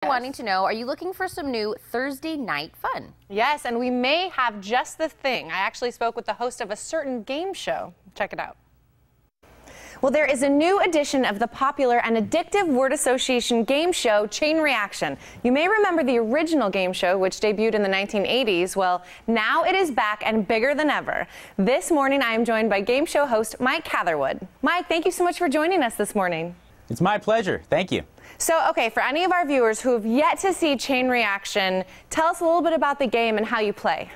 Wanting to know, are you looking for some new Thursday night fun? Yes, and we may have just the thing. I actually spoke with the host of a certain game show. Check it out. Well, there is a new edition of the popular and addictive word association game show, Chain Reaction. You may remember the original game show, which debuted in the 1980s. Well, now it is back and bigger than ever. This morning, I am joined by game show host Mike Catherwood. Mike, thank you so much for joining us this morning. It's my pleasure. Thank you. So, okay, for any of our viewers who have yet to see Chain Reaction, tell us a little bit about the game and how you play.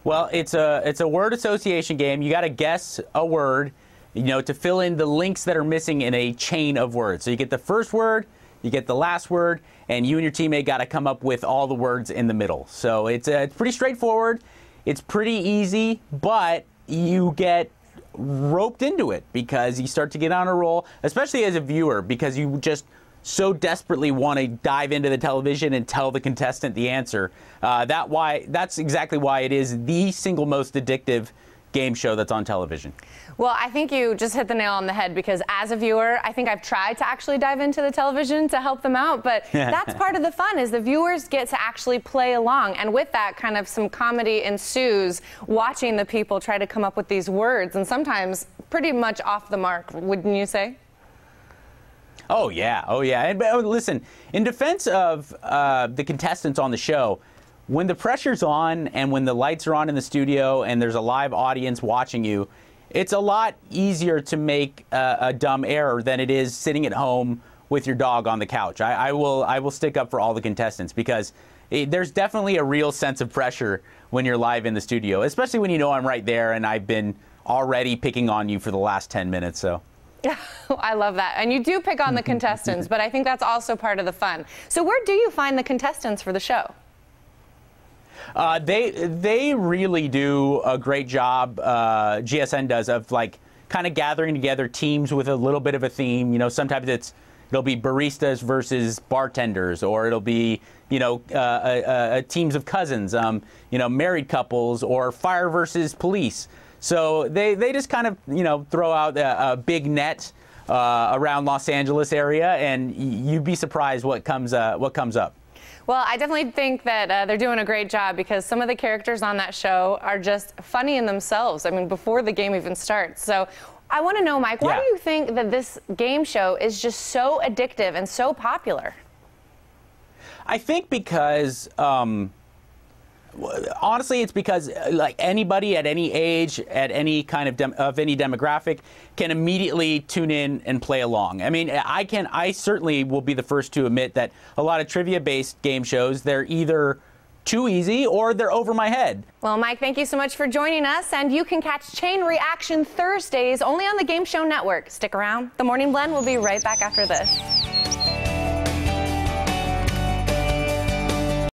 Well, it's a word association game. You got to guess a word, to fill in the links that are missing in a chain of words. So you get the first word, you get the last word, and you and your teammate got to come up with all the words in the middle. So it's pretty straightforward. It's pretty easy, but you get roped into it because you start to get on a roll, especially as a viewer, because you just so desperately want to dive into the television and tell the contestant the answer. That's exactly why it is the single most addictive game show that's on television. Well, I think you just hit the nail on the head, because as a viewer, I think I've tried to actually dive into the television to help them out, but that's part of the fun, is the viewers get to actually play along, and with that, kind of some comedy ensues watching the people try to come up with these words, and sometimes pretty much off the mark, wouldn't you say? Oh yeah, oh yeah. And listen, in defense of the contestants on the show, when the pressure's on and when the lights are on in the studio and there's a live audience watching you, it's a lot easier to make a dumb error than it is sitting at home with your dog on the couch. I will stick up for all the contestants, because there's definitely a real sense of pressure when you're live in the studio, especially when you know I'm right there and I've been already picking on you for the last 10 minutes. So. I love that. And you do pick on the contestants, but I think that's also part of the fun. So where do you find the contestants for the show? They really do a great job, GSN does, of kind of gathering together teams with a little bit of a theme. Sometimes it'll be baristas versus bartenders, or it'll be, teams of cousins, married couples, or fire versus police. So they just kind of, throw out a big net around Los Angeles area, and you'd be surprised what comes up. Well, I definitely think that they're doing a great job, because some of the characters on that show are just funny in themselves. I mean, before the game even starts. So I want to know, Mike, why do you think that this game show is just so addictive and so popular? I think because, honestly, it's because anybody at any age, at any kind of any demographic, can immediately tune in and play along. I mean, I certainly will be the first to admit that a lot of trivia-based game shows, they're either too easy or they're over my head. Well, Mike, thank you so much for joining us, and you can catch Chain Reaction Thursdays only on the Game Show Network. Stick around. The Morning Blend will be right back after this.